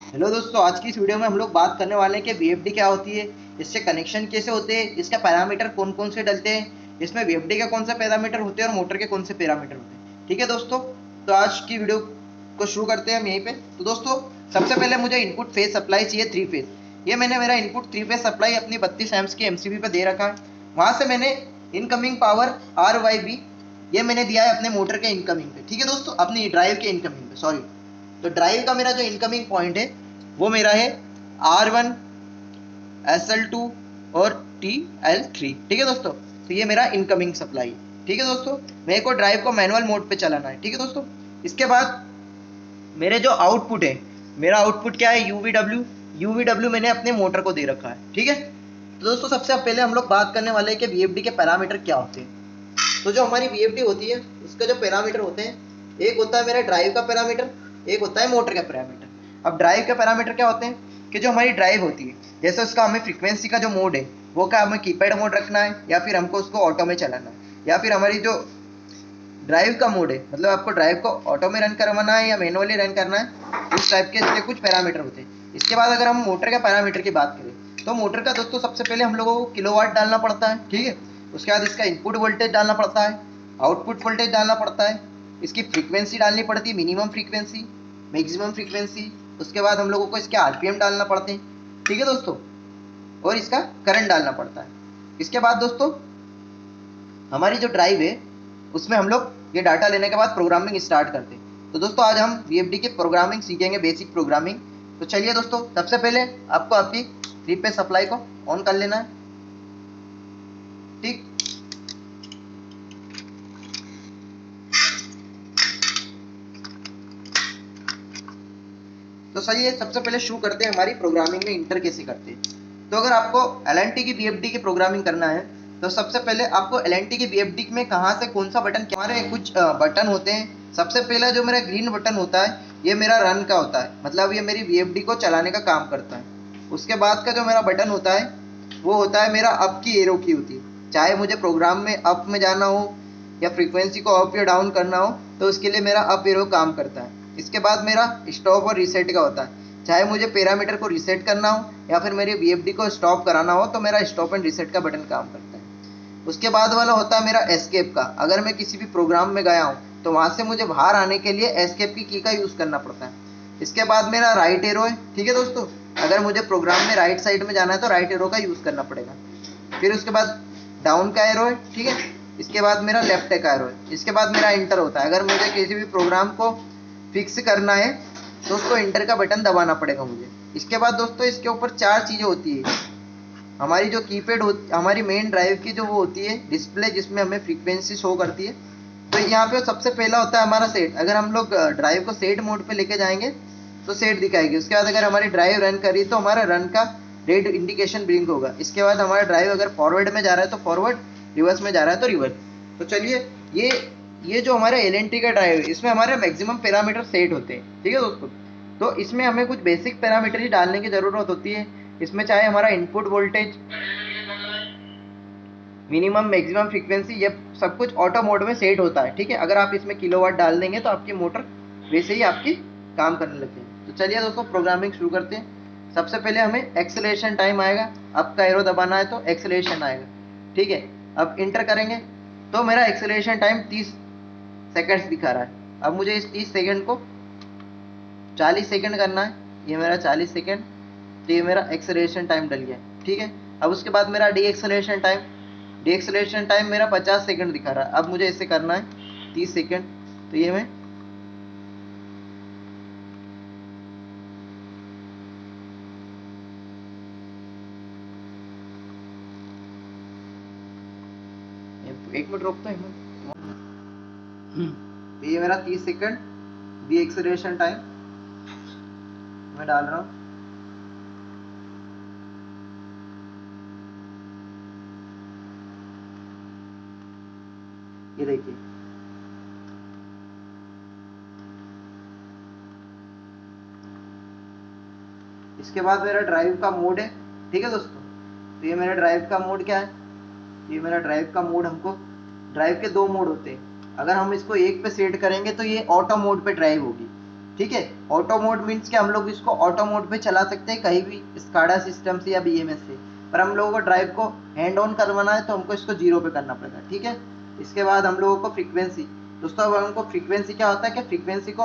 Hello दोस्तों, आज की इस वीडियो में हम लोग बात करने वाले हैं कि वीएफडी क्या होती है, इससे कनेक्शन कैसे होते हैं, इसका पैरामीटर कौन कौन से डलते हैं, इसमें वीएफडी का कौन सा पैरामीटर होते हैं और मोटर के कौन से पैरामीटर होते हैं। ठीक है दोस्तों, तो आज की वीडियो को शुरू करते हैं हम यहीं पे। तो दोस्तों, सबसे पहले मुझे इनपुट फेज सप्लाई चाहिए 3 फेज। ये मैंने मेरा इनपुट 3 फेज सप्लाई अपनी 32 एम्प्स की एमसीबी पे दे रखा है। वहां से मैंने इनकमिंग पावर RYB ये मैंने दिया है अपने मोटर के इनकमिंग पे। ठीक है दोस्तों, अपनी ड्राइव के इनकमिंग पे, सॉरी। तो ड्राइव का मेरा जो इनकमिंग पॉइंट है वो मेरा है R1, SL2 और TL3। ठीक है दोस्तों, तो ये मेरा इनकमिंग सप्लाई है। ठीक है दोस्तों, मेरे को ड्राइव को मैनुअल मोड पे चलाना है। ठीक है दोस्तों, इसके बाद मेरे जो आउटपुट है, मेरा आउटपुट क्या है, यूवीडब्ल्यू मैंने अपने मोटर को दे रखा है। ठीक है, तो दोस्तों सबसे पहले हम लोग बात करने वाले हैं कि वीएफडी के पैरामीटर क्या होते हैं। तो जो हमारी वीएफडी होती है उसका जो पैरामीटर होते हैं, एक होता है मेरा ड्राइव का पैरामीटर, एक होता है मोटर का पैरामीटर। अब ड्राइव का पैरामीटर क्या होते हैं कि जो हमारी ड्राइव होती है, जैसे उसका हमें फ्रीक्वेंसी का जो मोड है वो क्या हमें कीपैड मोड रखना है या फिर हमको उसको ऑटो में चलाना है, या फिर हमारी जो ड्राइव का मोड है, मतलब आपको ड्राइव को ऑटो में रन करवाना है या मैनुअली रन करना है, इस टाइप के इसके कुछ पैरामीटर होते हैं। इसके बाद अगर हम मोटर का पैरामीटर की बात करें तो मोटर का दोस्तों सबसे पहले हम लोगों को किलोवाट डालना पड़ता है। ठीक है, उसके बाद इसका इनपुट वोल्टेज डालना पड़ता है, आउटपुट वोल्टेज डालना पड़ता है, इसकी फ्रीक्वेंसी डालनी पड़ती है, मिनिमम फ्रीक्वेंसी, मैक्सिमम फ्रीक्वेंसी। उसके बाद हम लोगों को इसके आरपीएम डालना पड़ते हैं। ठीक है दोस्तों, और इसका करंट डालना पड़ता है। इसके बाद दोस्तों हमारी जो ड्राइव है उसमें हम लोग ये डाटा लेने के बाद प्रोग्रामिंग स्टार्ट करते हैं। तो दोस्तों आज हम वीएफडी की प्रोग्रामिंग सीखेंगे, बेसिक प्रोग्रामिंग। तो चलिए दोस्तों, सबसे पहले आपको आपकी 3 फेज सप्लाई को ऑन कर लेना है। ठीक, तो सही है, सबसे पहले शुरू करते हैं हमारी प्रोग्रामिंग में इंटर कैसे करते हैं। तो अगर आपको एलएनटी की वीएफडी की प्रोग्रामिंग करना है तो सबसे पहले आपको एलएनटी की वीएफडी में कहाँ से कौन सा बटन, हमारे कुछ बटन होते हैं। सबसे पहला जो मेरा ग्रीन बटन होता है ये मेरा रन का होता है, मतलब ये मेरी वीएफडी को चलाने का काम करता है। उसके बाद का जो मेरा बटन होता है वो होता है मेरा अप की एरो की होती है, चाहे मुझे प्रोग्राम में अप में जाना हो या फ्रीक्वेंसी को अप या डाउन करना हो तो उसके लिए मेरा अप एरो काम करता है। इसके बाद मेरा स्टॉप और रीसेट का होता है, चाहे मुझे पैरामीटर को रीसेट करना हो या फिर मेरी वीएफडी को स्टॉप कराना हो तो मेरा स्टॉप एंड रीसेट का बटन काम करता है। उसके बाद वाला होता है मेरा एस्केप का, अगर मैं किसी भी प्रोग्राम में गया हूँ तो वहां से मुझे बाहर आने के लिए एस्केप की का यूज करना पड़ता है। इसके बाद मेरा राइट एरो है। ठीक है दोस्तों, अगर मुझे प्रोग्राम में राइट साइड में जाना है तो राइट एरो का यूज करना पड़ेगा। फिर उसके बाद डाउन का एरो है। ठीक है, इसके बाद मेरा लेफ्ट का एरो है। इसके बाद मेरा इंटर होता है, अगर मुझे किसी भी प्रोग्राम को फिक्स करना है तो उसको इंटर का बटन दबाना पड़ेगा मुझे। इसके बाद दोस्तों इसके ऊपर 4 चीजें होती है। हमारी जो कीपैड होती, हमारी मेन ड्राइव की जो वो होती है डिस्प्ले, जिसमें हमें फ्रीक्वेंसी शो करती है। तो यहाँ पे सबसे पहला होता है हमारा सेट, अगर हम लोग ड्राइव को सेट मोड पे लेके जाएंगे तो सेट दिखाएगी। उसके बाद अगर हमारी ड्राइव रन करी तो हमारा रन का रेड इंडिकेशन ब्लिंक होगा। इसके बाद हमारा ड्राइव अगर फॉरवर्ड में जा रहा है तो फॉरवर्ड, रिवर्स में जा रहा है तो रिवर्स। तो चलिए, ये जो हमारा एलएनटी का ड्राइव है इसमें हमारे मैक्सिमम पैरामीटर सेट होते हैं। ठीक है दोस्तों, तो इसमें हमें कुछ बेसिक पैरामीटर ही डालने की जरूरत होती है। इसमें चाहे हमारा input voltage, minimum maximum frequency, ये सब कुछ ऑटो मोड में सेट होता है। ठीक है, अगर आप इसमें किलोवाट डाल देंगे तो आपकी मोटर वैसे ही आपकी काम करने लग जाएगी। तो चलिए दोस्तों प्रोग्रामिंग शुरू करते हैं। सबसे पहले हमें एक्सेलरेशन टाइम आएगा, अप का एरो दबाना है तो एक्सेलरेशन आएगा। ठीक है, अब इंटर करेंगे तो मेरा एक्सेलरेशन टाइम 30 सेकंड्स दिखा रहा है। अब मुझे इस 30 सेकंड को 40 सेकंड करना है, ये मेरा 40 सेकंड, तो ये मेरा एक्सेलरेशन टाइम डल गया। ठीक है, अब उसके बाद मेरा डी एक्सेलरेशन टाइम मेरा 50 सेकंड दिखा रहा है। अब मुझे इसे करना है 30 सेकंड, तो ये मैं एक मिनट रोकता है। तो ये मेरा 30 सेकंड डी एक्सेलरेशन टाइम मैं डाल रहा हूँ। ये देखिए, इसके बाद मेरा ड्राइव का मोड है। ठीक है दोस्तों, तो ये मेरा ड्राइव का मोड क्या है, ये मेरा ड्राइव का मोड, हमको ड्राइव के 2 मोड होते हैं। अगर हम इसको एक पे सेट करेंगे तो ये ऑटो मोड पे ड्राइव होगी। ठीक है। ऑटो मोड मीन्स कि हम लोग इसको ऑटो मोड पे चला सकते हैं कहीं भी स्काडा सिस्टम से या बीएमएस से, पर हम लोगों को ड्राइव को हैंड ऑन करवाना है तो हमको इसको 0 पे करना पड़ेगा। ठीक है। इसके बाद हम लोगों को फ्रीक्वेंसी, दोस्तों अब हमको फ्रीक्वेंसी क्या होता है कि फ्रीक्वेंसी को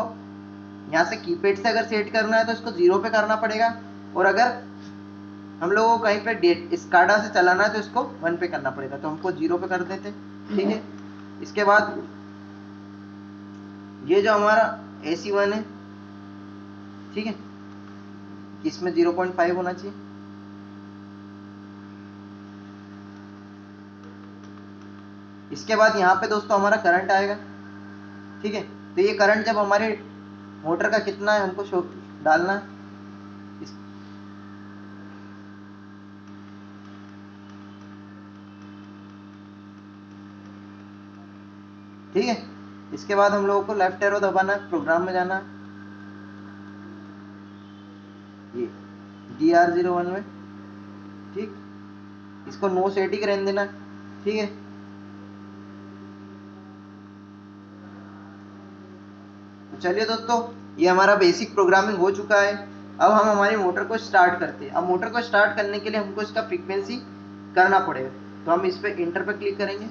यहाँ से कीपैड से अगर सेट करना है तो इसको 0 पे करना पड़ेगा, और अगर हम लोगों को कहीं पे स्काडा से चलाना है तो इसको 1 पे करना पड़ेगा, तो हमको 0 पे कर देते हैं। ठीक है। इसके बाद ये जो हमारा AC1 है, ठीक है, इसमें 0.5 होना चाहिए। इसके बाद यहाँ पे दोस्तों हमारा करंट आएगा। ठीक है। तो ये करंट जब हमारे मोटर का कितना है हमको शो डालना है। ठीक है। इसके बाद हम लोगों को लेफ्ट एरो दबाना है, प्रोग्राम में जाना है, ये DR01 में। ठीक। इसको नो सेटिंग रहने देना। ठीक है। तो चलिए दोस्तों, ये हमारा बेसिक प्रोग्रामिंग हो चुका है। अब हम हमारी मोटर को स्टार्ट करते हैं। अब मोटर को स्टार्ट करने के लिए हमको इसका फ्रीक्वेंसी करना पड़ेगा, तो हम इस पे इंटर पे क्लिक करेंगे।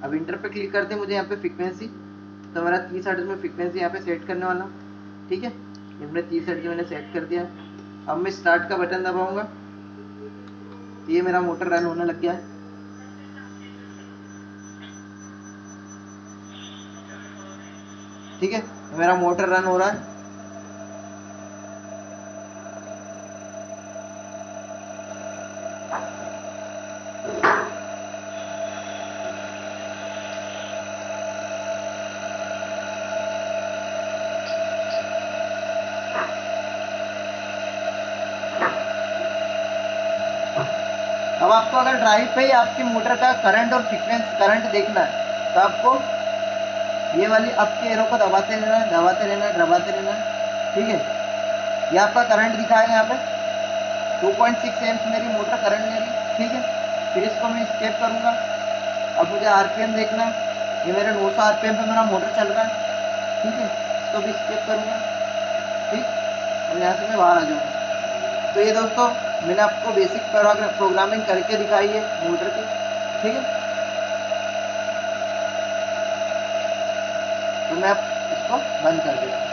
अब इंटर पे क्लिक करते मुझे यहाँ पे फ्रीक्वेंसी, तो मेरा 30 हर्ट्ज में फ्रीक्वेंसी यहाँ पे सेट करने वाला हूँ। ठीक है। ये मैंने 30 हर्ट्ज मैंने सेट कर दिया। अब मैं स्टार्ट का बटन दबाऊंगा, ये मेरा मोटर रन होने लग गया है। ठीक है। मेरा मोटर रन हो रहा है। अब आपको अगर ड्राइव पे ही आपकी मोटर का करंट और फ्रीक्वेंसी करंट देखना है तो आपको ये वाली अप के एरो को दबाते रहना है, दबाते रहना है, दबाते रहना है। ठीक है। ये आपका करंट दिखाएगा यहाँ पे 2.6 एम्प्स मेरी मोटर करंट ले रही। ठीक है। फिर इसको मैं स्केप करूँगा। अब मुझे आरपीएम देखना है, ये मेरे 900 आरपीएम पे मेरा मोटर चल रहा है। ठीक है। इसको भी स्केप करूँगा। ठीक। और यहाँ से मैं बाहर आ जाऊँगा। तो ये दोस्तों मैंने आपको बेसिक प्रोग्रामिंग करके दिखाई है मोटर की। ठीक है। तो मैं अब इसको बंद कर देता हूँ।